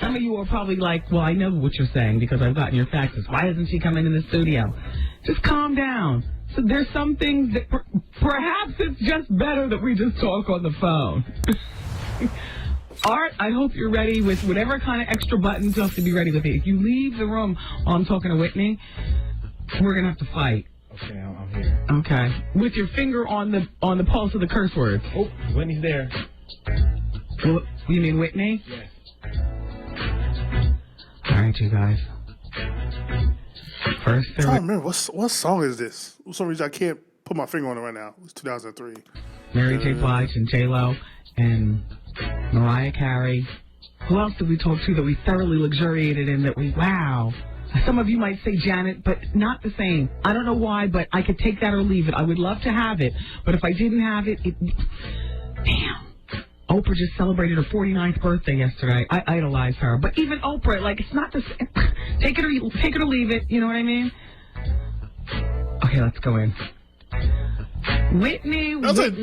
Some of you are probably like, well, I know what you're saying because I've gotten your faxes. Why isn't she coming in the studio? Just calm down. So there's some things that perhaps it's just better that we just talk on the phone. Art, I hope you're ready with whatever kind of extra buttons you have to be ready with it. If you leave the room while I'm talking to Whitney, we're going to have to fight. Okay, I'm here. Okay. With your finger on the pulse of the curse words. Oh, Whitney's there. You mean Whitney? Yes. All right, you guys. First, I'm trying to remember what song is this? For some reason I can't put my finger on it right now. It's 2003. Mary J. Blige and J-Lo and Mariah Carey. Who else did we talk to that we thoroughly luxuriated in that we, wow. Some of you might say Janet, but not the same. I don't know why, but I could take that or leave it. I would love to have it, but if I didn't have it, damn. Oprah just celebrated her 49th birthday yesterday. I idolize her. But even Oprah, like, it's not the same. Take it or leave it. You know what I mean? Okay, let's go in. Whitney. Wendy.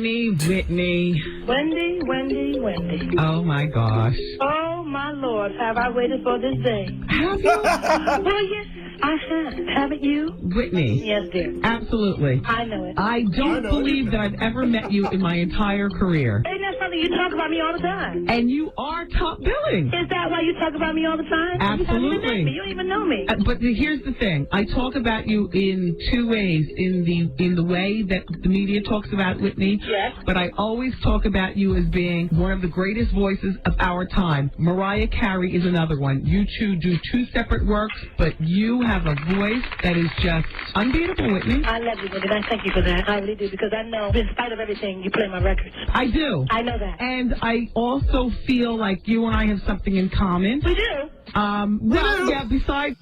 Oh, my gosh. Oh, my Lord, have I waited for this day? Have you? Well, yes, I have. Haven't you? Whitney. Yes, dear. Absolutely. I know it. I don't believe that I've ever met you in my entire career. Ain't that something you talk about me all the time? And you are top billing. Is that why you talk about me all the time? Absolutely. You don't even know me. But here's the thing. I talk about you in two ways. In the way that the media talks about Whitney. Yes. But I always talk about you as being one of the greatest voices of our time. Mariah Carey is another one. You two do two separate works, but you have a voice that is just unbeatable, Whitney. I love you, Wendy. I thank you for that. I really do, because I know, in spite of everything, you play my records. I do. I know that. And I also feel like you and I have something in common. We do. Well, yeah, besides...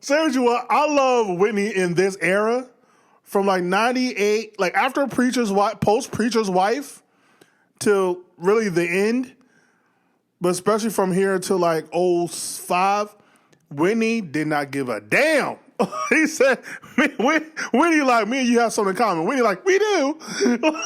Seriously, what I love Whitney in this era, from like 98, like after Preacher's Wife, post Preacher's Wife, till really the end, but especially from here to like 05, Whitney did not give a damn. He said, Whitney like, me and you have something in common. Whitney like, we do.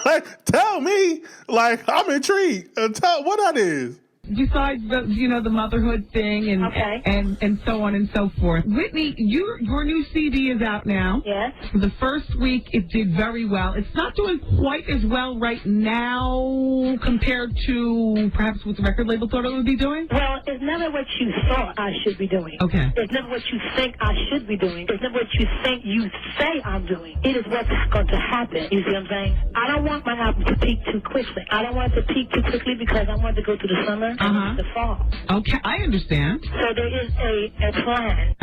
Like, tell me. Like, I'm intrigued. Tell what that is. Besides the motherhood thing and Okay. and so on and so forth. Whitney, your new CD is out now. Yes. The first week it did very well. It's not doing quite as well right now compared to perhaps what the record label thought it would be doing. Well, it's never what you thought I should be doing. Okay. It's never what you think I should be doing. It's never what you think you say I'm doing. It is what's going to happen. You see what I'm saying? I don't want my album to peak too quickly. I don't want it to peak too quickly because I want it to go through the summer and the fall. Okay, I understand. So there is a plan.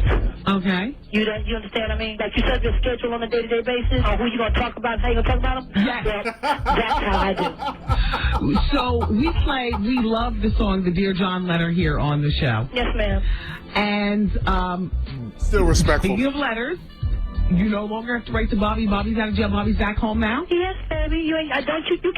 Okay. You understand what I mean? Like you set your schedule on a day-to-day basis on who you're going to talk about, how you're going to talk about them? Yes. Well, that's how I do. So we love the song, the Dear John letter here on the show. Yes, ma'am. And Still respectful. speaking of letters, you no longer have to write to Bobby. Bobby's out of jail. Bobby's back home now. Yes, baby. You get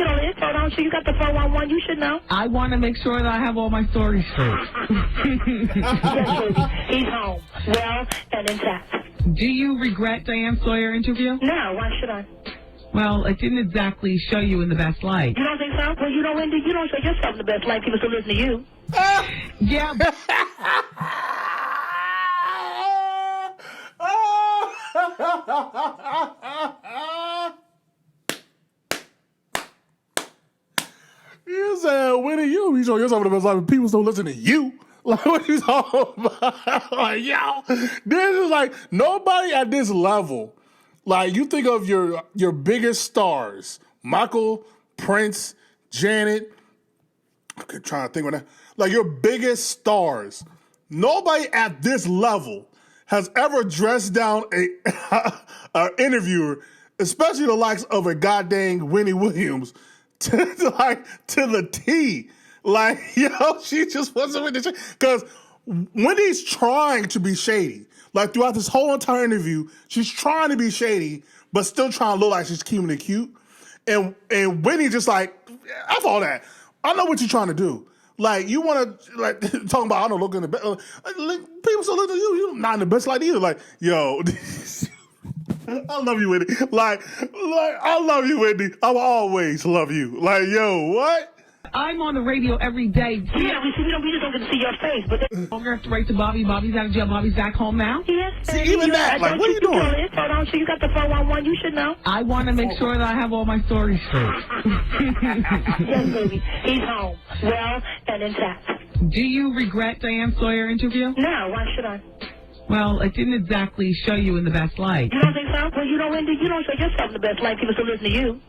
all the info, don't you? You got the 411. You should know. I want to make sure that I have all my stories straight. Yes, baby. He's home. Well and intact. Do you regret Diane Sawyer interview? No, why should I? Well, it didn't exactly show you in the best light. You don't think so? Well, you know, Wendy, you don't show yourself in the best light. People still listen to you. Yeah. But You said, Winnie, you show yourself the best life, but people still listen to you. Like, what you talking about? Like, yo, this is like, nobody at this level, like, you think of your biggest stars, Michael, Prince, Janet, I'm trying to think of that, like, your biggest stars, nobody at this level has ever dressed down a interviewer, especially the likes of a goddamn Winnie Williams, to the T. Like, yo, she just wasn't with the shit. Because Wendy's trying to be shady. Like, throughout this whole entire interview, she's trying to be shady, but still trying to look like she's keeping it cute. And Wendy just like, F all that. I know what you're trying to do. Like, you want to, like, talking about, I don't look in the best. Like, people still look at you. You're not in the best light either. Like, yo. I love you, Whitney. Like, I love you, Whitney. I will always love you. Like, yo, what? I'm on the radio every day. Yeah, we just don't get to see your face, but No longer have to write to Bobby. Bobby's out of jail. Bobby's back home now. yes. See, even that, like, what are you doing? Hold on, so you got the 411. You should know. I want to make sure that I have all my stories straight. Yes, baby. He's home, well and intact. Do you regret Diane Sawyer interview? No, why should I? Well, it didn't exactly show you in the best light. You don't think so? Well, you don't, Wendy. You don't show yourself in the best light. People still listen to you.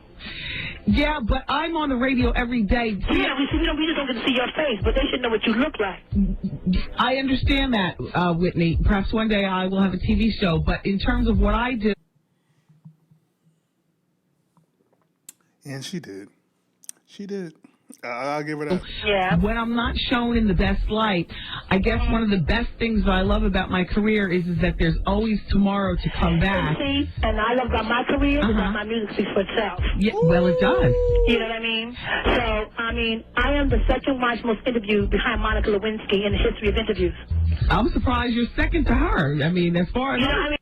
Yeah, but I'm on the radio every day. Yeah, we just don't get to see your face, but they should know what you look like. I understand that, Whitney. Perhaps one day I will have a TV show, but in terms of what I do... And she did. She did. I'll give her that. Yeah. When I'm not shown in the best light, I guess one of the best things that I love about my career is that there's always tomorrow to come back. See, and I love about my career is that my music speaks for itself. Yeah, well, it does. You know what I mean? So, I am the second most interviewed behind Monica Lewinsky in the history of interviews. I'm surprised you're second to her. I mean, as far as... You know what I mean?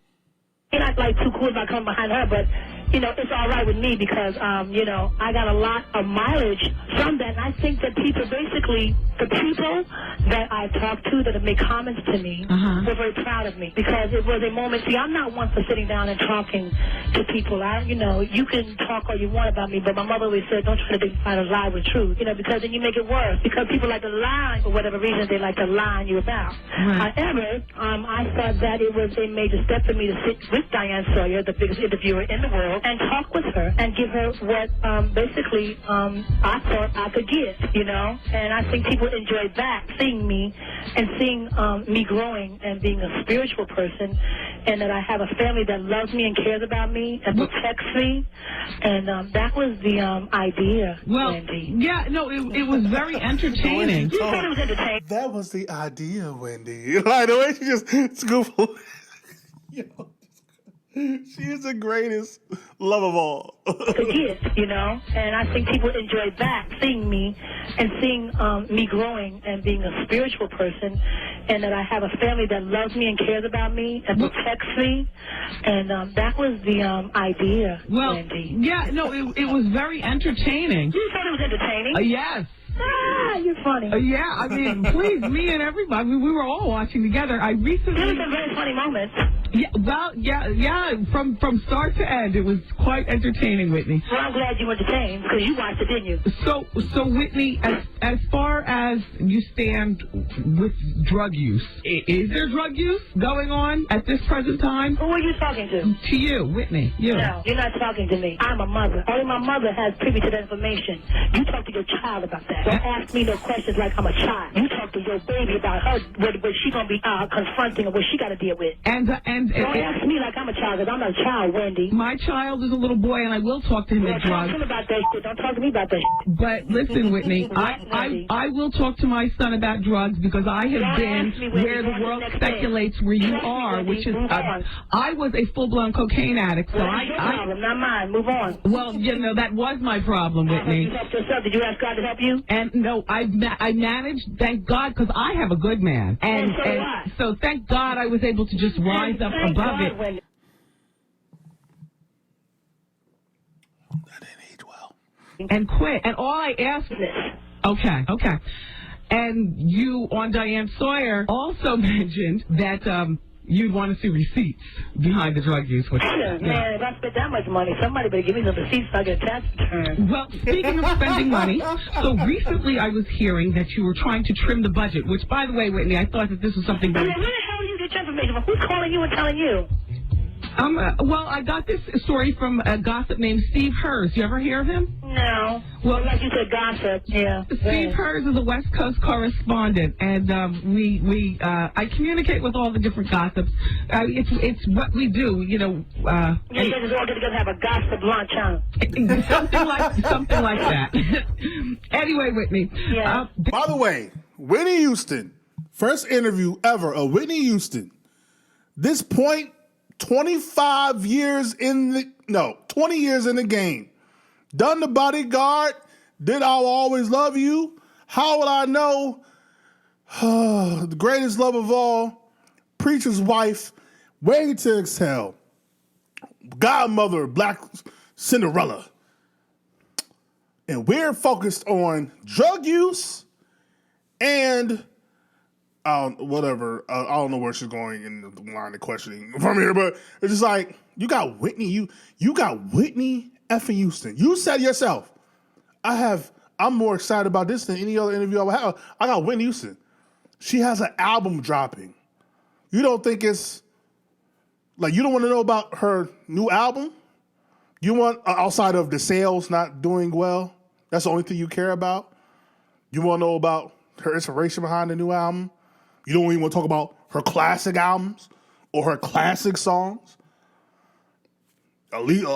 You're not like too cool about coming behind her, but it's all right with me because I got a lot of mileage from that. And I think that people basically, the people that I talked to that have made comments to me were very proud of me because it was a moment. See, I'm not one for sitting down and talking to people. You can talk all you want about me, but my mother always said, don't try to define a lie with truth, because then you make it worse because people like to lie for whatever reason they like to lie on you about. Right. However, I thought that it was a major step for me to sit with Diane Sawyer, the biggest interviewer in the world, and talk with her and give her what basically I thought I could give, And I think people enjoyed that, seeing me and seeing me growing and being a spiritual person and that I have a family that loves me and cares about me and protects me. And that was the idea, Wendy. Yeah, no, it was very entertaining. You said it was entertaining. That was the idea, Wendy. Like the way she just scooped. She is the greatest love of all. And I think people enjoyed that, seeing me and seeing me growing and being a spiritual person and that I have a family that loves me and cares about me and protects me. And that was the idea, Wendy. Yeah, no, it was very entertaining. You thought it was entertaining? Yes. You're funny. Yeah, I mean, please, me and everybody, we were all watching together. I recently... There were some very funny moments. Yeah, well, yeah, from start to end, it was quite entertaining, Whitney. Well, I'm glad you were entertained, because you watched it, didn't you? So Whitney, as far as you stand with drug use, is there drug use going on at this present time? Who are you talking to? To you, Whitney. You. No, you're not talking to me. I'm a mother. Only my mother has privy to that information. You talk to your child about that. Don't ask me no questions like I'm a child. You talk to your baby about her, what she going to be confronting or what she got to deal with. And don't ask me like I'm a child, because I'm not a child, Wendy. My child is a little boy, and I will talk to him at drugs. Talk to him about that shit. Don't talk to me about that shit. But listen, Whitney, I will talk to my son about drugs because I have been where the world speculates where you are, which is I was a full-blown cocaine addict. So that's your problem, not mine. Move on. Well, that was my problem, Whitney. You helped yourself. Did you ask God to help you? And no, I managed, thank God, because I have a good man. And so thank God I was able to just rise up above it. That didn't age well. And quit. And all I asked... Okay. And you, on Diane Sawyer, also mentioned that you'd want to see receipts behind the drug use. Which, man, if I spent that much money, somebody better give me some receipts so I get a tax return. Well, speaking of spending money, so recently I was hearing that you were trying to trim the budget, which, by the way, Whitney, I thought that this was something very... Where the hell you get your information from? Who's calling you and telling you? Well, I got this story from a gossip named Steve Hers. You ever hear of him? No. Well, like you said, gossip. Yeah. Steve Hers is a West Coast correspondent, and I communicate with all the different gossips. It's what we do, You guys all get together and have a gossip lunch, huh? something like that. Anyway, Whitney. Yeah. By the way, Whitney Houston, first interview ever of Whitney Houston. This point, 20 years in the game. Done The Bodyguard, did I'll Always Love You, How Will I Know, The Greatest Love of All, Preacher's Wife, Waiting to Exhale. godmother, Black Cinderella. And we're focused on drug use and whatever. I don't know where she's going in the line of questioning from here, but it's just like, you got Whitney, you got Whitney effing Houston. You said yourself, I'm more excited about this than any other interview I would have. I got Whitney Houston. She has an album dropping. You don't think it's like, you don't want to know about her new album? You want, outside of the sales not doing well, that's the only thing you care about? You want to know about her inspiration behind the new album? You don't even want to talk about her classic albums or her classic songs? At least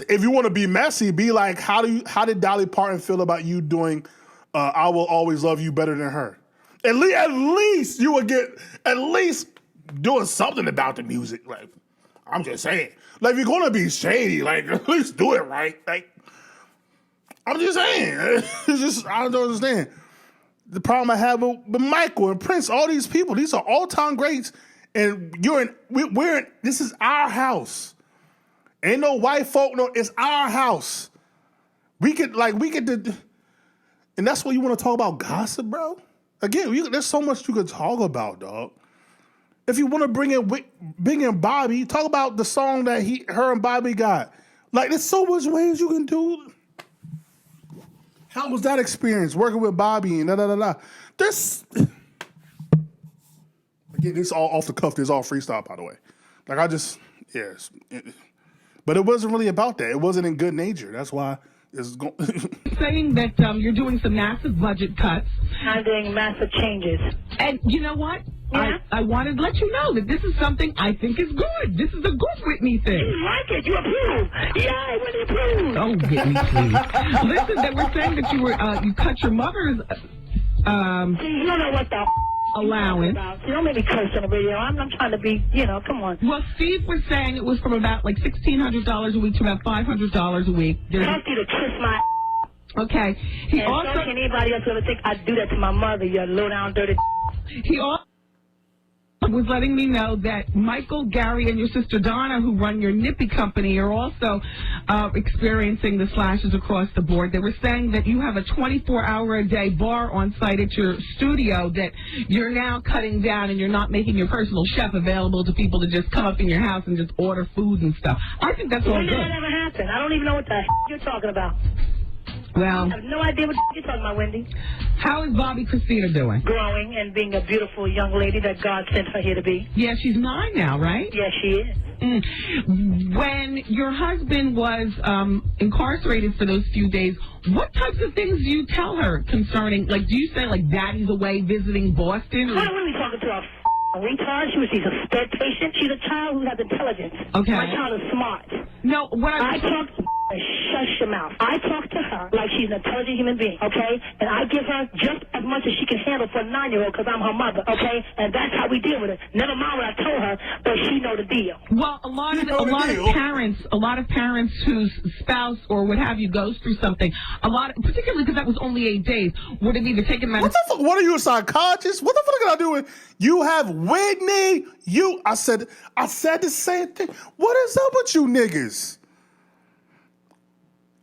if you want to be messy, be like, how did Dolly Parton feel about you doing I Will Always Love You better than her? At least you would get at least doing something about the music. Like, I'm just saying. Like, if you're gonna be shady, like, at least do it right. Like, I'm just saying. It's just, I don't understand. The problem I have with Michael and Prince, all these people, these are all-time greats, and this is our house. Ain't no white folk, no, it's our house. And that's what you want to talk about gossip, bro? Again, there's so much you could talk about, dog. If you want to bring in Bobby, talk about the song that her and Bobby got. Like, there's so much ways you can do. How was that experience working with Bobby and da-da-da-da? Again, this all off the cuff. This all freestyle, by the way. Like, yes. But it wasn't really about that. It wasn't in good nature. That's why it's going. Saying that you're doing some massive budget cuts. I'm doing massive changes. And you know what? Yeah? I wanted to let you know that this is something I think is good. This is a good Whitney thing. You like it. You approve. Yeah, I really approve. Oh, Whitney, please. Listen, they were saying that you cut your mother's See, you don't know what the allowance. You don't make me curse on the radio. I'm trying to be, come on. Well, Steve was saying it was from about like $1,600 a week to about $500 a week. Ask you to kiss my Okay. He and also, don't anybody else ever think I'd do that to my mother, you low down dirty. He also was letting me know that Michael, Gary, and your sister Donna, who run your Nippy company, are also experiencing the slashes across the board. They were saying that you have a 24-hour-a-day bar on site at your studio that you're now cutting down, and you're not making your personal chef available to people to just come up in your house and just order food and stuff. I think that's all When good. did that ever happen? I don't even know what the you're talking about. Well, I have no idea what you're talking about, Wendy. how is Bobby Christina doing? Growing and being a beautiful young lady that God sent her here to be. Yeah, she's 9 now, right? Yes, she is. When your husband was incarcerated for those few days, what types of things do you tell her concerning, like, do you say, like, daddy's away visiting Boston? Or? What are we talking to? A retard? She's a sped patient. She's a child who has intelligence. Okay. My child is smart. No, what I talk to shush your mouth. I talk to her like she's an intelligent human being, okay? And I give her just as much as she can handle for a 9-year-old because I'm her mother, okay? And that's how we deal with it. Never mind what I told her, but she know the deal. Well, a lot of parents whose spouse or what have you goes through something, particularly because that was only 8 days, would have either taken them. What the fuck? What are you, a psychologist? What the fuck can I do with you? Have Whitney? I said the same thing. What is up with you niggas?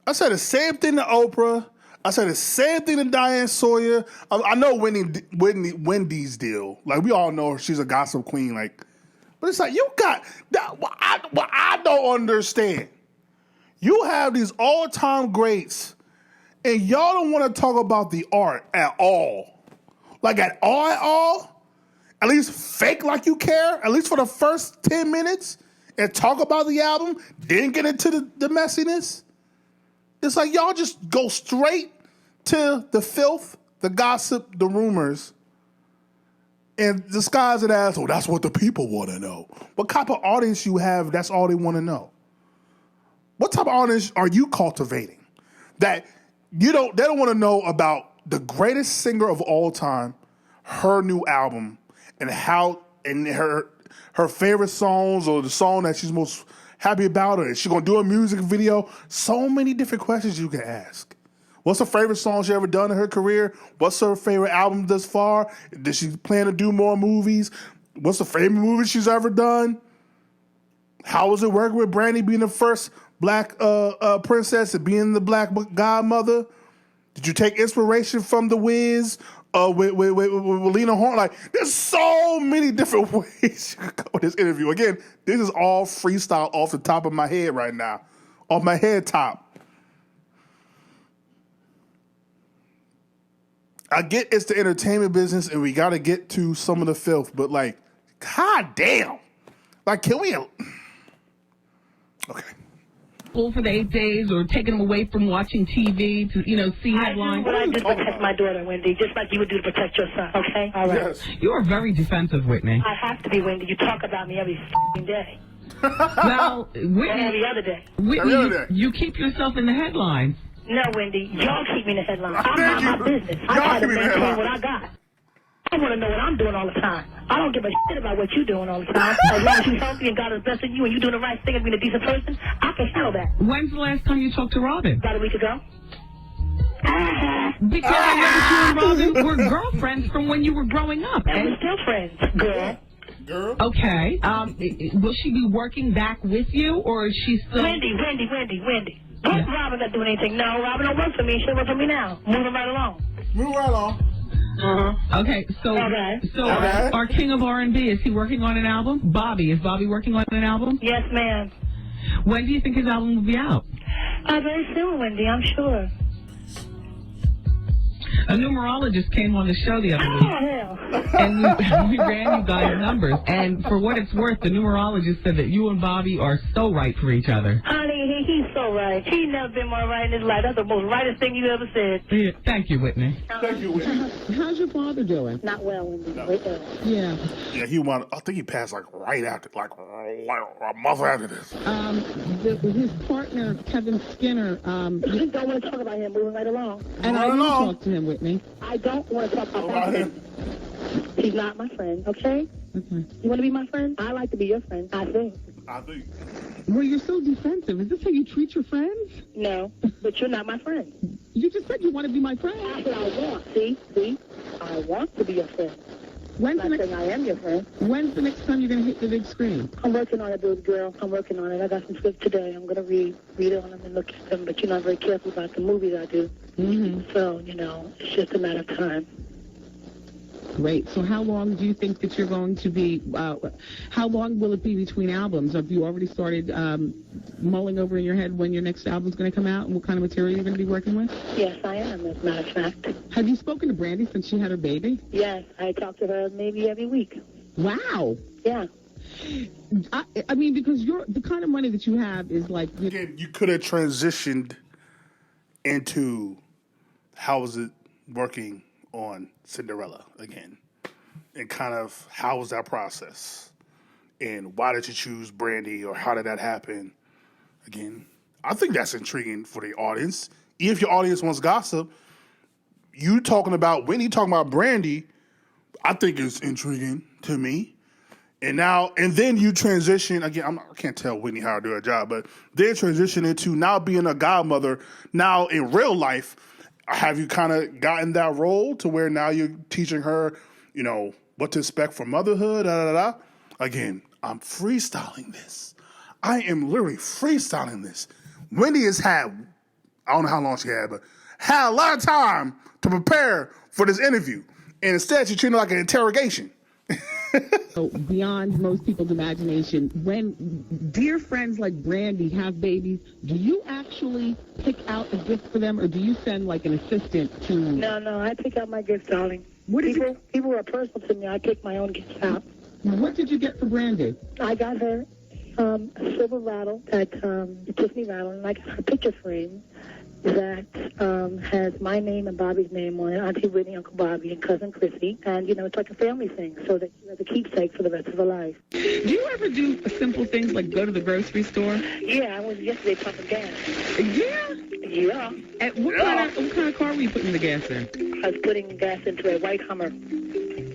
I said the same thing to Oprah. I said the same thing to Diane Sawyer. I know Wendy's deal. Like, we all know she's a gossip queen. Like, but it's like, you got that. What I don't understand. You have these all-time greats, and y'all don't want to talk about the art at all. Like, at all. At least fake like you care. At least for the first 10 minutes, and talk about the album. Then get into the messiness. It's like y'all just go straight to the filth, the gossip, the rumors, and disguise it as, that's what the people want to know. What type of audience you have, that's all they want to know. What type of audience are you cultivating? That they don't want to know about the greatest singer of all time, her new album, and her favorite songs, or the song that she's most happy about her. Is she gonna do a music video? So many different questions you can ask. What's her favorite song she ever done in her career? What's her favorite album thus far? Does she plan to do more movies? What's the favorite movie she's ever done? How was it working with Brandy being the first black princess and being the black godmother? Did you take inspiration from The Wiz? With Lena Horne? Like, there's so many different ways you could go with this interview. Again, this is all freestyle off the top of my head right now. Off my head top. I get it's the entertainment business and we got to get to some of the filth, but like, god damn. Like, can we... Okay. For the 8 days or taking them away from watching TV to, see headlines. I do what I do to protect my daughter, Wendy, just like you would do to protect your son, okay? All right. Yes. You are very defensive, Whitney. I have to be, Wendy. You talk about me every day. Well, Whitney, Every other day. Whitney, you keep yourself in the headlines. No, Wendy, y'all keep me in the headlines. Thank I'm not you. my business. I Y'all try to keep me in the maintain headlines. what I got. I want to know what I'm doing all the time. I don't give a shit about what you're doing all the time. As long as you're healthy and God is blessing you and you're doing the right thing and being a decent person, I can handle that. When's the last time you talked to Robin? About a week ago. Because I know that you and Robin were girlfriends from when you were growing up. And we're still friends, girl. Girl. Okay. Will she be working back with you, or is she still... Wendy. What's Robin not doing anything? No, Robin don't work for me. She'll work for me now. Moving right along. Move right along. Okay, so Okay. Our king of R&B, is he working on an album? Is Bobby working on an album? Yes, ma'am. When do you think his album will be out? Very soon, Wendy, I'm sure. A numerologist came on the show the other Oh, week, hell. and we ran you guys numbers. And for what it's worth, the numerologist said that you and Bobby are so right for each other. Honey, he's so right. He's never been more right in his life. That's the most rightest thing you ever said. Yeah, thank you, Whitney. Thank you, Whitney. How's your father doing? Not well, Wendy. Right there. Yeah. Yeah, I think he passed like right after, like a month after this. His partner, Kevin Skinner, You don't want to talk about him moving right along. and I Right didn't along. talk to him, Whitney. I don't want to talk about him. He's not my friend, okay? Okay. You want to be my friend? I like to be your friend, I think. I think. Well, you're so defensive. Is this how you treat your friends? No, but you're not my friend. You just said you want to be my friend. That's what I want. See? I want to be your friend. When's I'm not saying I am your friend. When's the next time you're going to hit the big screen? I'm working on it, baby girl. I'm working on it. I got some scripts today. I'm going to read on them and look at them. But, I'm very careful about the movies I do. Mm-hmm. So, it's just a matter of time. Great. So how long do you think that you're going to be, how long will it be between albums? Have you already started mulling over in your head when your next album's going to come out and what kind of material you're going to be working with? Yes, I am, as a matter of fact. Have you spoken to Brandy since she had her baby? Yes, I talk to her maybe every week. Wow. Yeah. I mean, because the kind of money that you have is like... Again, you could have transitioned into how was it working on Cinderella again, and kind of how was that process, and why did you choose Brandy, or how did that happen? Again, I think that's intriguing for the audience. If your audience wants gossip, you talking about Whitney talking about Brandy, I think it's intriguing to me. And then you transition again. I can't tell Whitney how to do her job, but then transition into now being a godmother. Now in real life, have you kind of gotten that role to where now you're teaching her, what to expect from motherhood? Again, I'm freestyling this. I am literally freestyling this. Wendy has had, I don't know how long she had, but had a lot of time to prepare for this interview, and instead she treated it like an interrogation. So beyond most people's imagination, when dear friends like Brandy have babies, do you actually pick out a gift for them, or do you send like an assistant to... No, I pick out my gifts, darling. People are personal to me. I pick my own gifts out. What did you get for Brandy? I got her a silver rattle, a Tiffany rattle, and I got her a picture frame that has my name and Bobby's name on it, Auntie Whitney, Uncle Bobby, and Cousin Chrissy. And, it's like a family thing, so that as a keepsake for the rest of her life. Do you ever do simple things like go to the grocery store? Yeah, I went yesterday pumping gas. Yeah? Yeah. And what kind of car were you putting the gas in? I was putting gas into a white Hummer.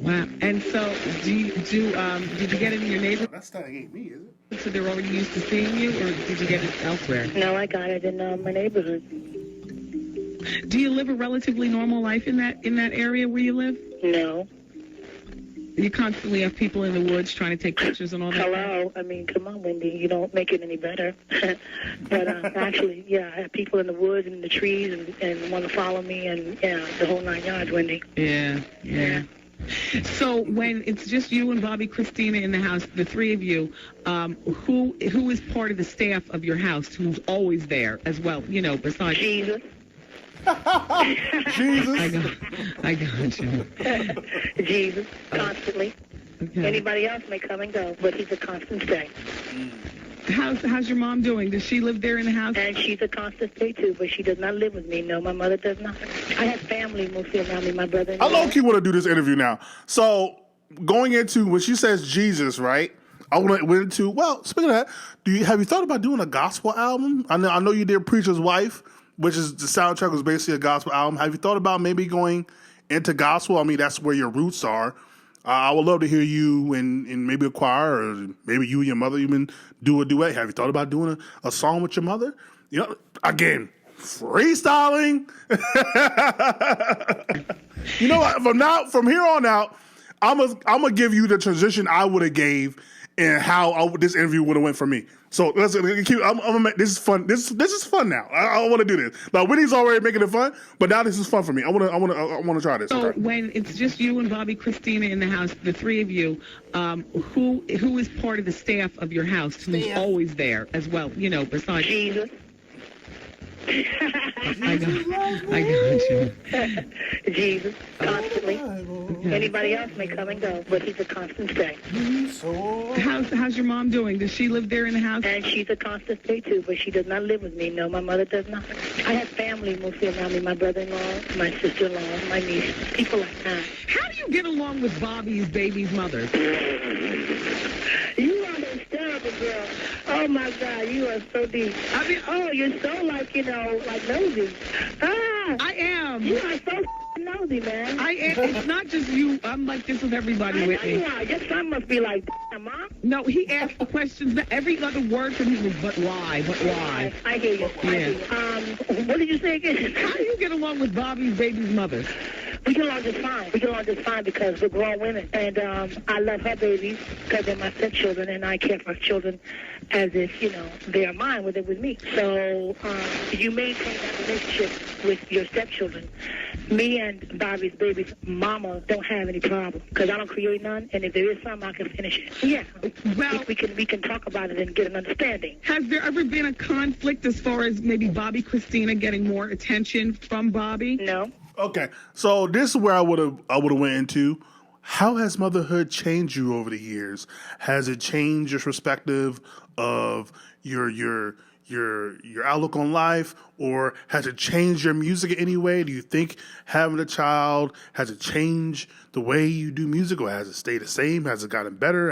Wow. And so, did you get it in your neighborhood? That stuff ain't me, is it? So they're already used to seeing you, or did you get it elsewhere? No, I got it in my neighborhood. Do you live a relatively normal life in that area where you live? No. You constantly have people in the woods trying to take pictures and all that. Hello. I mean, come on, Wendy. You don't make it any better. But actually, yeah, I have people in the woods and in the trees and want to follow me and the whole 9 yards, Wendy. Yeah. So when it's just you and Bobby, Christina in the house, the three of you, who is part of the staff of your house who's always there as well? You know, besides Jesus. Jesus. I got you. Jesus, constantly. Okay. Anybody else may come and go, but he's a constant stay. How's your mom doing? Does she live there in the house? And she's a constant stay, too, but she does not live with me. No, my mother does not. I have family mostly around me, my brother. I low-key want to do this interview now. So, going into, when she says Jesus, right, I went into, well, speaking of that, have you thought about doing a gospel album? I know you did Preacher's Wife, which is, the soundtrack was basically a gospel album. Have you thought about maybe going into gospel? I mean, that's where your roots are. I would love to hear you in maybe a choir, or maybe you and your mother even do a duet. Have you thought about doing a song with your mother? You know, again, freestyling. You know what? From here on out, I'm gonna give you the transition I would have gave and how this interview would have went for me. So let's keep. I'm gonna make this is fun. This is fun now. I want to do this. Like Whitney's already making it fun, but now this is fun for me. I want to try this. So okay. when it's just you and Bobby, Christina in the house, the three of you, who is part of the staff of your house who's always there as well? You know, besides Jesus. I got you. Jesus, constantly. Anybody else may come and go, but he's a constant stay. How's your mom doing? Does she live there in the house? And she's a constant stay, too, but she does not live with me. No, my mother does not. I have family mostly around me, my brother-in-law, my sister-in-law, my niece, people like that. How do you get along with Bobby's baby's mother? You are the hysterical girl. Oh, my God, you are so deep. I mean, oh, you're so like, like nosy. I am. You are so nosy, man. I am. It's not just you. I'm like this with everybody, Whitney. I guess son must be like, Mom. No, he asked questions. Every other word from him was, but why? But why? I hear you. What did you say again? How do you get along with Bobby's baby's mother? We get along just fine. We get along just fine because we're grown women. And I love her babies because they're my stepchildren, and I care for children as if, they are mine when they're with me. So you maintain that relationship with your stepchildren. Me and Bobby's baby's mama don't have any problem because I don't create none, and if there is some, I can finish it. Yeah. Well, we can talk about it and get an understanding. Has there ever been a conflict as far as maybe Bobby, Christina getting more attention from Bobby? No. Okay, so this is where I would have went into. How has motherhood changed you over the years? Has it changed your perspective of your outlook on life, or has it changed your music in any way? Do you think having a child has it changed the way you do music, or has it stayed the same? Has it gotten better?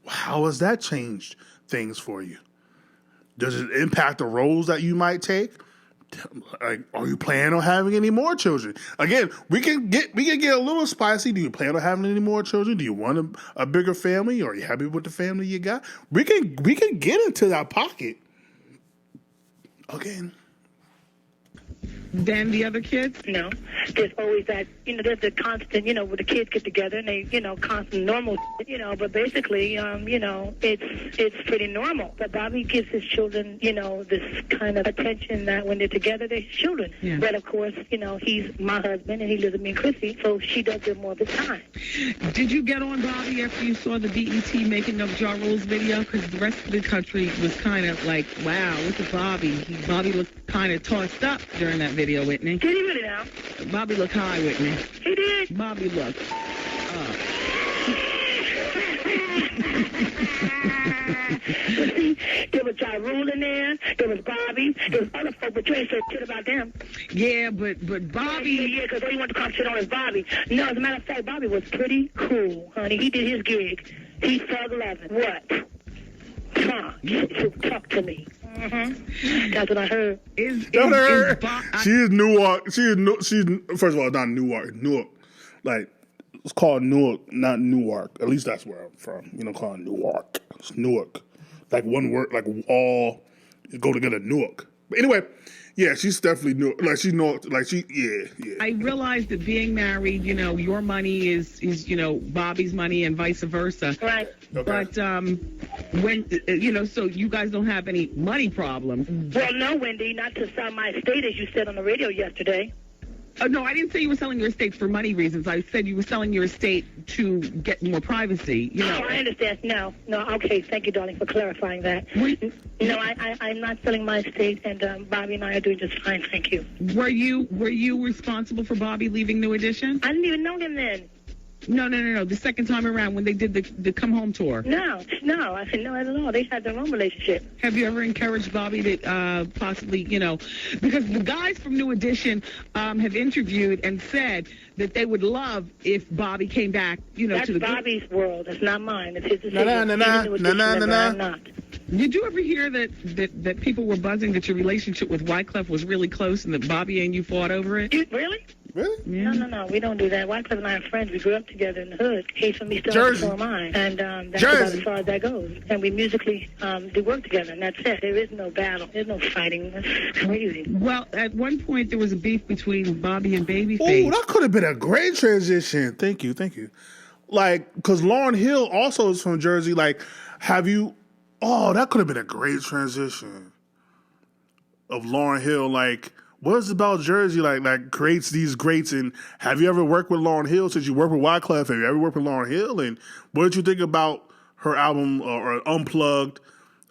How has that changed things for you? Does it impact the roles that you might take? Like, are you planning on having any more children? Again, we can get a little spicy. Do you plan on having any more children? Do you want a bigger family? Or are you happy with the family you got? We can get into that pocket. Again. Than the other kids? No. There's always that, there's the constant, where the kids get together and they, constant normal, but basically, it's pretty normal. But Bobby gives his children, this kind of attention that when they're together, they're his children. Yeah. But of course, he's my husband and he lives with me and Chrissy, so she does it more of the time. Did you get on Bobby after you saw the BET Making of Ja Rule's video? Because the rest of the country was kind of like, wow, look at Bobby. Bobby looked kind of tossed up during that video, Whitney. Did he really now? Bobby looked high, Whitney. He did? Bobby looked There was Ja Rule in there was Bobby, there was other folk, but you ain't said shit about them. Yeah, but Bobby... Yeah, because all you want to come shit on is Bobby. No, as a matter of fact, Bobby was pretty cool, honey. He did his gig. He's Thug 11. What? Talk to me. Mm-hmm. That's what I heard. She is Newark. She's first of all, not Newark. Newark, like it's called Newark, not Newark. At least that's where I'm from. Called Newark. It's Newark. Like one word, like all go together. Newark. But anyway, Yeah, she's definitely new. Like she know, like she, yeah. I realize that being married, your money is Bobby's money and vice versa. Right. Okay. But when so you guys don't have any money problems. Well, no, Wendy, not to sell my estate, as you said on the radio yesterday. No, I didn't say you were selling your estate for money reasons. I said you were selling your estate to get more privacy. Oh, I understand. No. Okay, thank you, darling, for clarifying that. No, I'm not selling my estate, and Bobby and I are doing just fine, thank you. Were you responsible for Bobby leaving New Edition? I didn't even know him then. No. The second time around when they did the come home tour. No. I said no, not at all. They had their own relationship. Have you ever encouraged Bobby to possibly, because the guys from New Edition have interviewed and said that they would love if Bobby came back, That's to the Bobby's world. That's not mine. It's his decision. Nah. I'm not. Did you ever hear that people were buzzing that your relationship with Wyclef was really close and that Bobby and you fought over it? Really? Really? Yeah. No, we don't do that. Wyclef and I are friends. We grew up together in the hood. He's from East Jersey. so am I. And that's Jersey. about as far as that goes. And we musically do work together, and that's it. There is no battle. There's no fighting. That's crazy. Well, at one point there was a beef between Bobby and Babyface. Oh, that could have been a great transition. Thank you. Like, because Lauryn Hill also is from Jersey. Like, that could have been a great transition of Lauryn Hill. Like, what is it about Jersey like creates these greats? And have you ever worked with Lauryn Hill? Since you work with Wyclef, have you ever worked with Lauryn Hill? And what did you think about her album or Unplugged?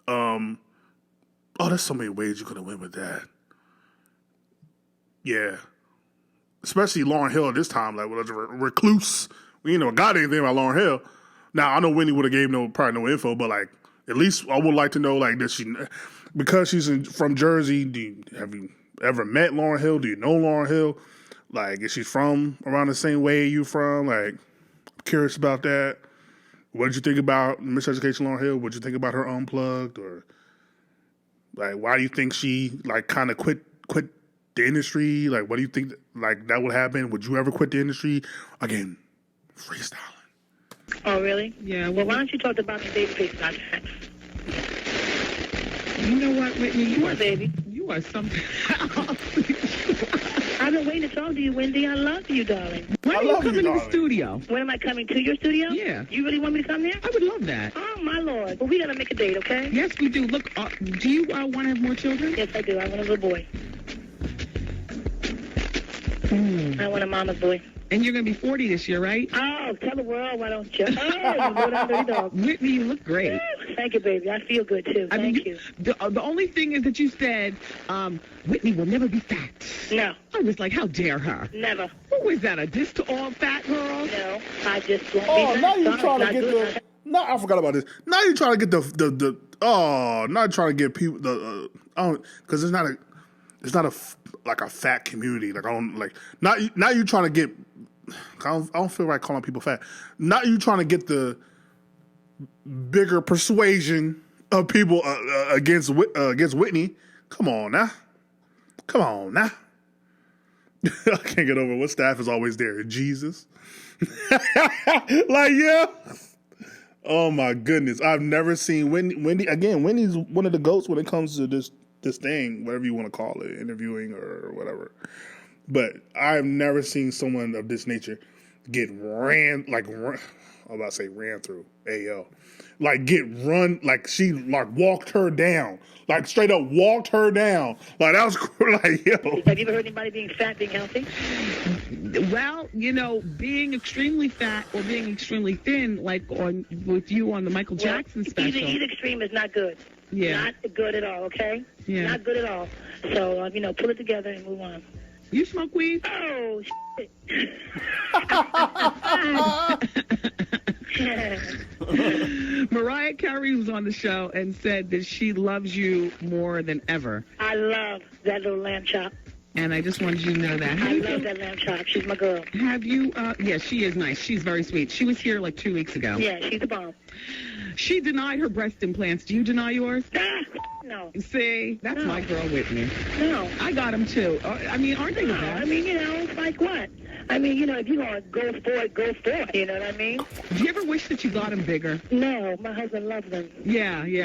There's so many ways you could have went with that. Yeah. Especially Lauryn Hill at this time, like, was a recluse. We ain't never got anything about Lauryn Hill. Now, I know Whitney would have gave probably no info, but, like, at least I would like to know, like, because she's from Jersey, have you ever met Lauryn Hill? Do you know Lauryn Hill? Like, is she from around the same way you from? Like, I'm curious about that. What did you think about Miseducation Lauryn Hill? What did you think about her Unplugged? Or, like, why do you think she, like, kind of quit the industry? Like, what do you think, like, that would happen? Would you ever quit the industry? Again, freestyling. Oh, really? Yeah. Well, why don't you talk to Bobby Babyface about that? You know what, Whitney? What, baby? You are something else. I've been waiting to talk to you, Wendy. I love you, darling. When are you coming to the studio? When am I coming to your studio? Yeah. You really want me to come there? I would love that. Oh, my Lord. Well, we got to make a date, okay? Yes, we do. Look, do you want to have more children? Yes, I do. I want a little boy. I want a mama's boy. And you're going to be 40 this year, right? Oh, tell the world, why don't you? Oh, you know that dirty dog. Whitney, you look great. Thank you, baby. I feel good, too. Thank you. The only thing is that you said, Whitney will never be fat. No. I was like, how dare her? Never. What was that, a diss to all fat girls? No, I just won't be Oh, fat. now you're trying to Not get good. No, I forgot about this. Now you're trying to get not trying to get people because it's not a fat community. Like, I don't like now you're trying to get. I don't feel like calling people fat. Now you trying to get the bigger persuasion of people against Whitney. Come on now. I can't get over what staff is always there. Jesus. Like, yeah. Oh my goodness. I've never seen Wendy. Again, Wendy's one of the goats when it comes to this thing, whatever you want to call it, interviewing or whatever. But I've never seen someone of this nature get ran through. AL. Like, get run, like she, like, walked her down. Like, straight up walked her down. Like, that was like, yo. Have you ever heard anybody being fat, being healthy? Well, being extremely fat or being extremely thin, like with you on the Michael Jackson special. Either extreme is not good. Yeah. Not good at all, okay? Yeah. Not good at all. So, pull it together and move on. You smoke weed? Oh, shit. Mariah Carey was on the show and said that she loves you more than ever. I love that little lamb chop. And I just wanted you to know that. I love that lamb chop. She's my girl. Have you, yeah, she is nice. She's very sweet. She was here like 2 weeks ago. Yeah, she's the bomb. She denied her breast implants. Do you deny yours? No. See, that's my girl Whitney. No. I got them too. I mean, aren't they the best? It's like what? If you're going to go for it, go for it. You know what I mean? Do you ever wish that you got them bigger? No, my husband loves them. Yeah. He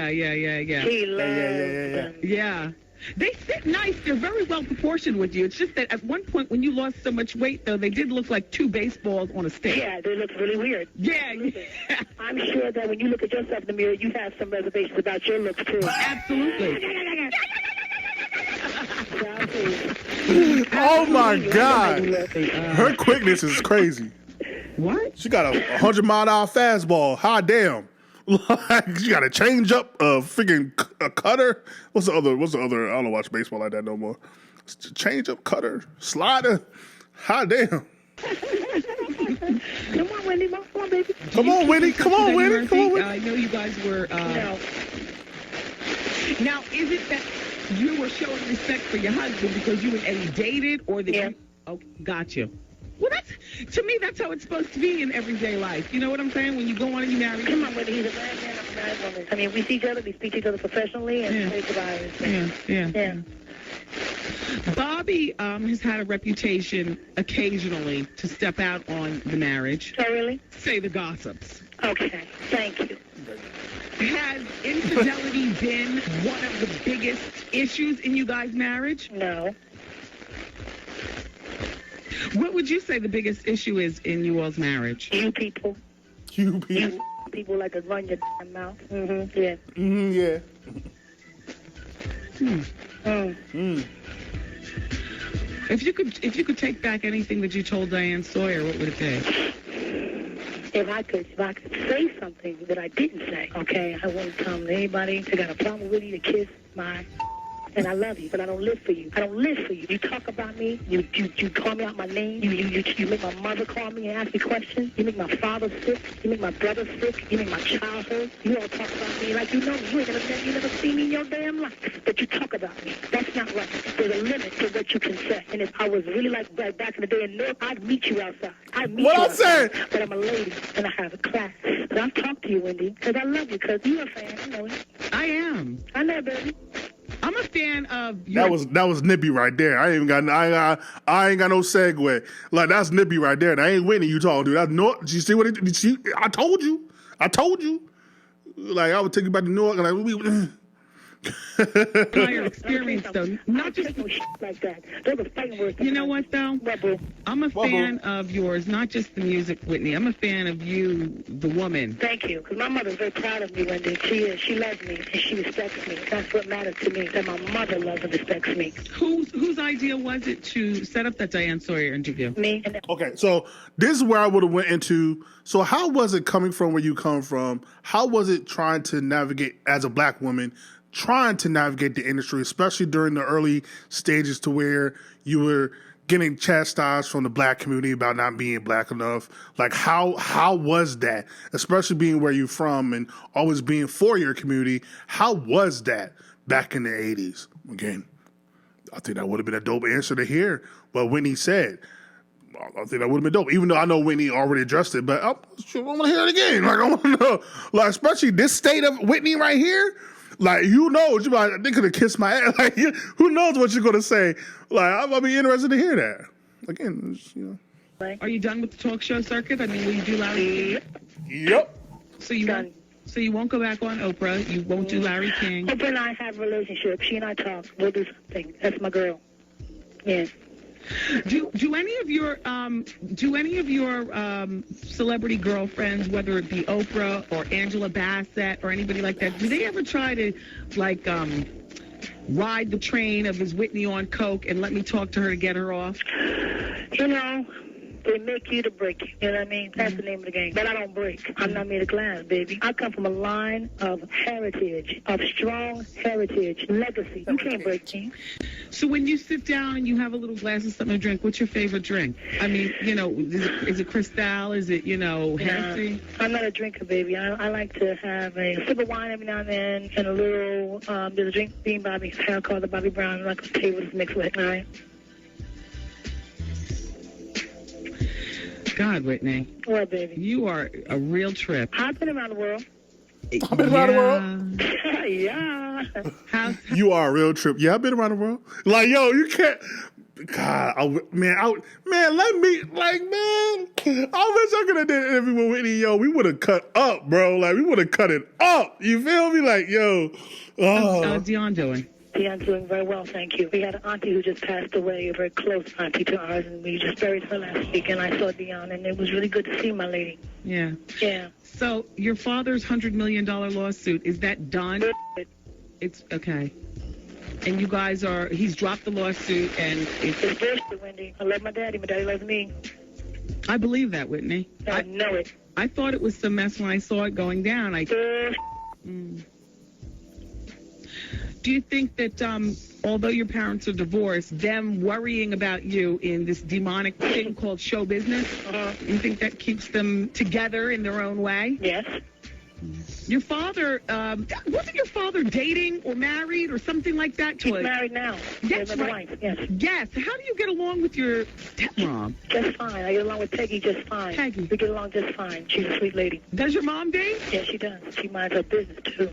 loves them. Yeah. They sit nice. They're very well proportioned with you. It's just that at one point when you lost so much weight, though, they did look like two baseballs on a stick. Yeah, they look really weird. Yeah. I'm sure that when you look at yourself in the mirror, you have some reservations about your looks, too. Absolutely. Oh, my God. Her quickness is crazy. What? She got a 100-mile-an-hour fastball. Hot damn. Like, she got a change up, freaking a cutter. What's the other? I don't watch baseball like that no more. Change up, cutter, slider. Hot damn. Come on, Wendy. Come on, baby. Come on, Wendy. Come on, Wendy. Come on, Wendy. I know you guys were. No. Now, is it that you were showing respect for your husband because you and Eddie dated, or that Yeah. you? Oh, got you. Well, to me, that's how it's supposed to be in everyday life. You know what I'm saying? When you go on and you marry. Come on, Wendy. He's a married man. I'm a married woman. I mean, we see each other. We speak to each other professionally and say goodbye. Yeah. Bobby has had a reputation occasionally to step out on the marriage. Oh, really? Say the gossips. Okay. Thank you. Has infidelity been one of the biggest issues in you guys' marriage? No. What would you say the biggest issue is in you all's marriage? You people. You people. You people like to run your damn mouth. Mm-hmm. Yeah. Yeah. If you could take back anything that you told Diane Sawyer, what would it be? If I could say something that I didn't say, okay, I wouldn't tell anybody that got a problem with you to kiss my. And I love you, but I don't live for you. I don't live for you. You talk about me. You call me out my name. You make my mother call me and ask me questions. You make my father sick. You make my brother sick. You make my child hurt. You all talk about me like you know me. You never seen me in your damn life. But you talk about me. That's not right. There's a limit to what you can say. And if I was really like back in the day in New York, I'd meet you outside. What I'm saying? But I'm a lady and I have a class. But I'll talk to you, Wendy, because I love you. Because you're a fan. I know it. I am. I know, baby. I'm a fan of your... That was nippy right there. I ain't got no segue. Like, that's nippy right there. That ain't Whitney you talking to. That's no. You see what I told you. Like, I would take you back to New York and like prior experience though, not just no shit like that. Those are fighting words. You know what though? I'm a fan of yours, not just the music, Whitney. I'm a fan of you, the woman. Thank you, because my mother's very proud of me, Wendy. She is. She loves me and she respects me. That's what matters to me. That my mother loves and respects me. Whose idea was it to set up that Diane Sawyer interview? Me. Okay, so this is where I would have went into. So how was it coming from where you come from? How was it trying to navigate as a black woman? Trying to navigate the industry, especially during the early stages to where you were getting chastised from the black community about not being black enough. Like, how was that? Especially being where you're from and always being for your community. How was that back in the 80s? Again, I think that would have been a dope answer to hear what Whitney said. I think that would have been dope, even though I know Whitney already addressed it, but I want to hear it again. Like, I want to know, like, especially this state of Whitney right here. Like, you know, they could have kissed my ass. Like, who knows what you're going to say? Like, I'll be interested to hear that. Again, you know. Are you done with the talk show circuit? I mean, will you do Larry King? Yep. So you won't go back on Oprah. You won't do Larry King. Oprah and I have a relationship. She and I talk. We'll do something. That's my girl. Yes. Do any of your celebrity girlfriends, whether it be Oprah or Angela Bassett or anybody like that, do they ever try to like ride the train of is Whitney on coke and let me talk to her to get her off? You know, they make you to break you. You know what I mean? That's the name of the game. But I don't break. I'm not made of glass, baby. I come from a line of heritage, of strong heritage, legacy. You can't break me. So when you sit down and you have a little glass of something to drink, what's your favorite drink? I mean, you know, is it Cristal? Is it, Hennessy? I'm not a drinker, baby. I like to have a sip of wine every now and then and a little, there's a drink being Bobby, called the Bobby Brown, like a table mixed with it, all right? God, Whitney. What, baby? You are a real trip. I've been around the world. I've been around the world. Yeah. You are a real trip. Yeah, I've been around the world. Like, yo, you can't. God, I wish I could have did an interview with Whitney. Yo, we would have cut up, bro. Like, we would have cut it up. You feel me? Like, yo. How's Dion doing? Dion's doing very well, thank you. We had an auntie who just passed away, a very close auntie to ours, and we just buried her last week, and I saw Dion, and it was really good to see my lady. Yeah. Yeah. So your father's $100 million lawsuit, is that done? It's okay. And you guys he's dropped the lawsuit, and It's bullshit, Wendy. I love my daddy loves me. I believe that, Whitney. I know it. I thought it was some mess when I saw it going down. Do you think that, although your parents are divorced, them worrying about you in this demonic thing called show business, you think that keeps them together in their own way? Yes. Your father, wasn't your father dating or married or something like that? He's married now. That's With my right. wife, yes. Yes. How do you get along with your stepmom? Just fine. I get along with Peggy just fine. Peggy. We get along just fine. She's a sweet lady. Does your mom date? Yeah, she does. She minds her business, too.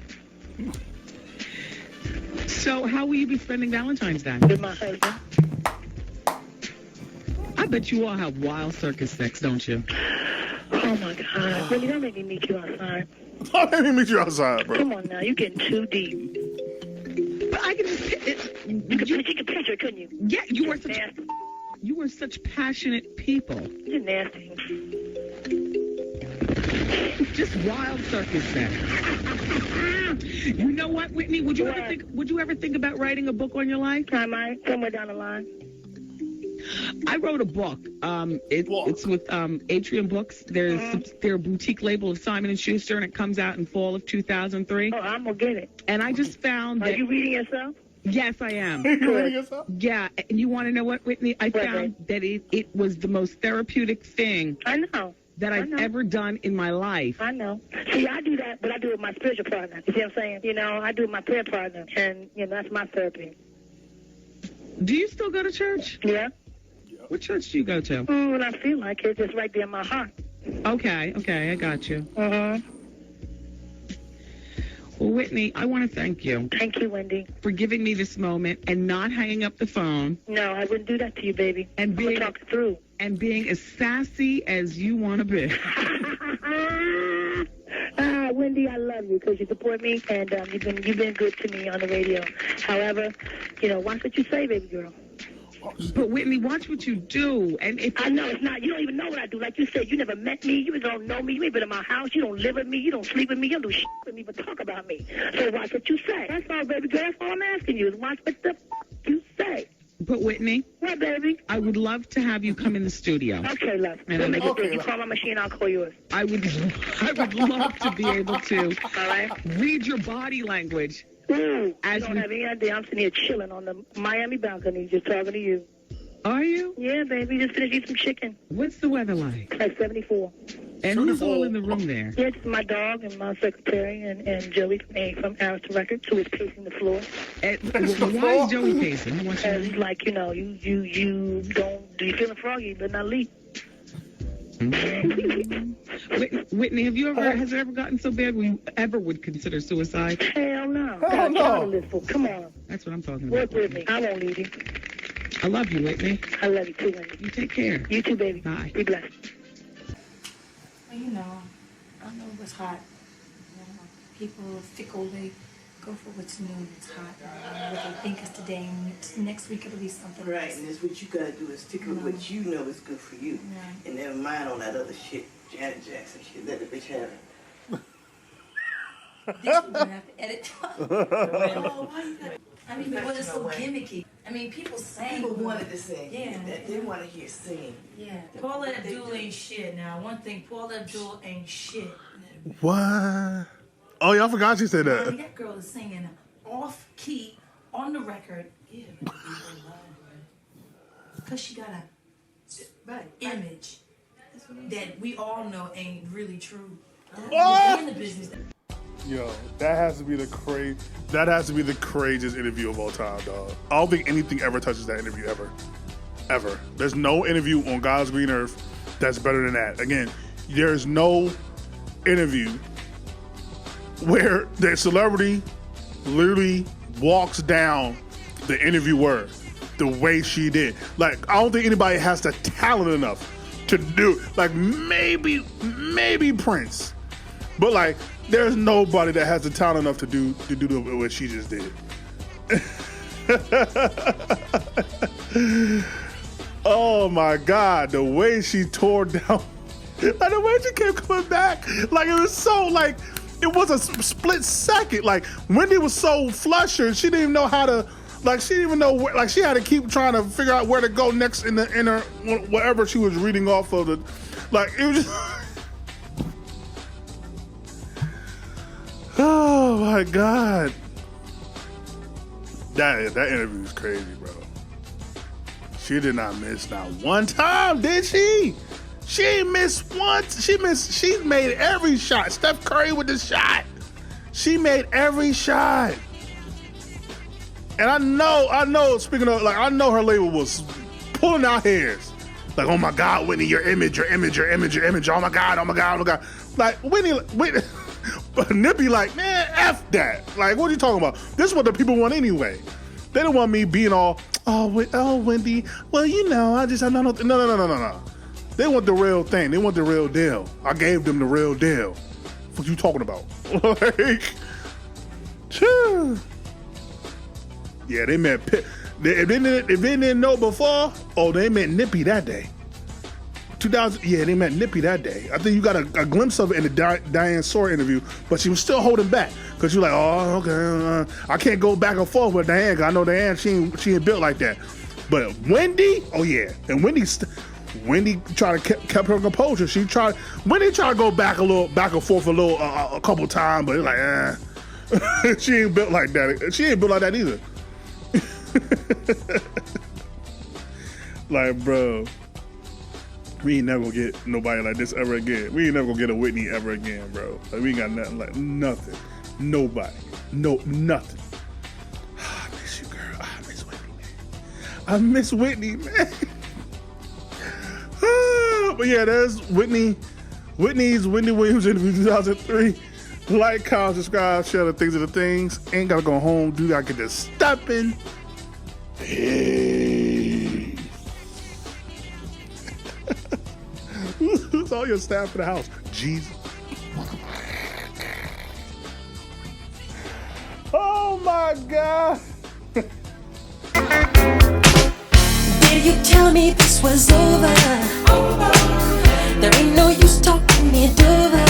So how will you be spending Valentine's Day? With my husband. I bet you all have wild circus sex, don't you? Oh, my God. Wendy, don't make me meet you outside. Let me meet you outside, bro. Come on now. You're getting too deep. But I can You could picture, couldn't you? Yeah, you were Nasty. such passionate people. You're nasty. Just wild circus sex. You know what, Whitney? Would you ever think about writing a book on your life? I might. Somewhere down the line. I wrote a book. It's with Atrium Books. There's their boutique label of Simon & Schuster, and it comes out in fall of 2003. Oh, I'm going to get it. And I just found that... Are you reading yourself? Yes, I am. You ready yourself? Yeah, and you want to know what, Whitney? I found that it was the most therapeutic thing I know. that I've ever done in my life. I know. See, I do that, but I do it with my spiritual partner. You see what I'm saying? You know, I do it with my prayer partner, and, you know, that's my therapy. Do you still go to church? Yeah? What church do you go to? When I feel like it, it's right there in my heart. Okay, I got you. Mm-hmm. Well, Whitney, I want to thank you Thank you, Wendy. for giving me this moment and not hanging up the phone No, I wouldn't do that to you, baby. and We'll talk it through. being as sassy as you want to be. Wendy, I love you because you support me, and you've been good to me on the radio. However, you know, watch what you say, baby girl. But Whitney, watch what you do. And if I know it's not. You don't even know what I do. Like you said, you never met me. You don't know me. You ain't been in my house. You don't live with me. You don't sleep with me. You don't do shit with me, but talk about me. So watch what you say. That's all, baby girl. That's all I'm asking you is watch what the you say. But Whitney, What, baby? I would love to have you come in the studio. Okay, love. And We'll make it okay, big. You love. call my machine, I'll call yours. I would love to be able to All right? read your body language. Ooh, As you don't we- have any idea. I'm sitting here chilling on the Miami balcony just talking to you. Are you? Yeah, baby. Just finished eating some chicken. What's the weather like? Like 74. And who's all in the room there? Yeah, it's my dog and my secretary and Joey from Arista Records, who is pacing the floor. Why is Joey pacing? He wants you to And leave? like, you know, you don't, do you feeling froggy, but not leave. Whitney, has it ever gotten so bad where you ever would consider suicide? Hell no. Hell Got a no. child to live for. Come on. That's what I'm talking Work about. with me. I won't leave you. I love you, Whitney. I love you too, Wendy. You take care. You too, baby. Bye. Be blessed. Well, you know, I know what's hot. You know, people are fickle. They go for what's new and it's hot. What they think is today, and next week it'll be something Right, else. and that's what you gotta do is stick with what you know is good for you. Right. And never mind all that other shit, Janet Jackson shit. Let the bitch have it. This we're gonna have to edit. Oh, why you gotta? I mean, but it's so gimmicky. I mean, people sing. People wanted to sing. Yeah. They want to hear singing. Yeah. Paula Abdul ain't shit. Now, one thing, Paula Abdul ain't shit. What? Oh, yeah, I forgot you said I mean, that. that girl is singing off key on the record. Yeah. Because she got a image that we all know ain't really true. What? In the business. Yo, that has to be the craziest interview of all time, dog. I don't think anything ever touches that interview ever. There's no interview on God's green earth that's better than that. Again, there's no interview where the celebrity literally walks down the interviewer the way she did. Like, I don't think anybody has the talent enough to do. Like, maybe Prince, but like, there's nobody that has the talent enough to do what she just did. Oh my God, the way she tore down, like the way she kept coming back, like it was so like, it was a split second. Like Wendy was so flustered, she didn't even know how to, like she didn't even know where, like she had to keep trying to figure out where to go next in her, whatever she was reading off of the, like it was just, oh my God. That interview was crazy, bro. She did not miss not one time, did she? She ain't missed once. She made every shot. Steph Curry with the shot. She made every shot. And I know, speaking of, like, I know her label was pulling out hairs. Like, oh my God, Whitney, your image. Oh my God. Like, Whitney, but Nippy like, man, F that. Like, what are you talking about? This is what the people want anyway. They don't want me being all, oh, Wendy, well, you know, I don't know. No. They want the real thing. They want the real deal. I gave them the real deal. What you talking about? Like, phew. Yeah, they met Pitt. If they didn't know before, oh, they met Nippy that day. 2000, yeah, they met Nippy that day. I think you got a glimpse of it in the Diane Sawyer interview, but she was still holding back because you're like, oh, okay, I can't go back and forth with Diane. Cause I know Diane, she ain't built like that. But Wendy, oh yeah, and Wendy tried to kept her composure. Wendy tried to go back and forth a couple times, but it's like, she ain't built like that. She ain't built like that either. Like, bro, we ain't never gonna get nobody like this ever again. We ain't never gonna get a Whitney ever again, bro. Like, we ain't got nothing like nothing. Nobody. No, nothing. I miss you, girl. I miss Whitney, man. I miss Whitney, man. But yeah, there's Whitney's Wendy Williams interview 2003. Like, comment, subscribe, share the things of the things. Ain't gotta go home. Do gotta get this stepping. Peace. Who's all your staff in the house? Jesus. Oh my God. Did you tell me this was over? There ain't no use talking it over.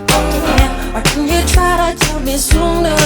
Yeah, or can you try to tell me sooner?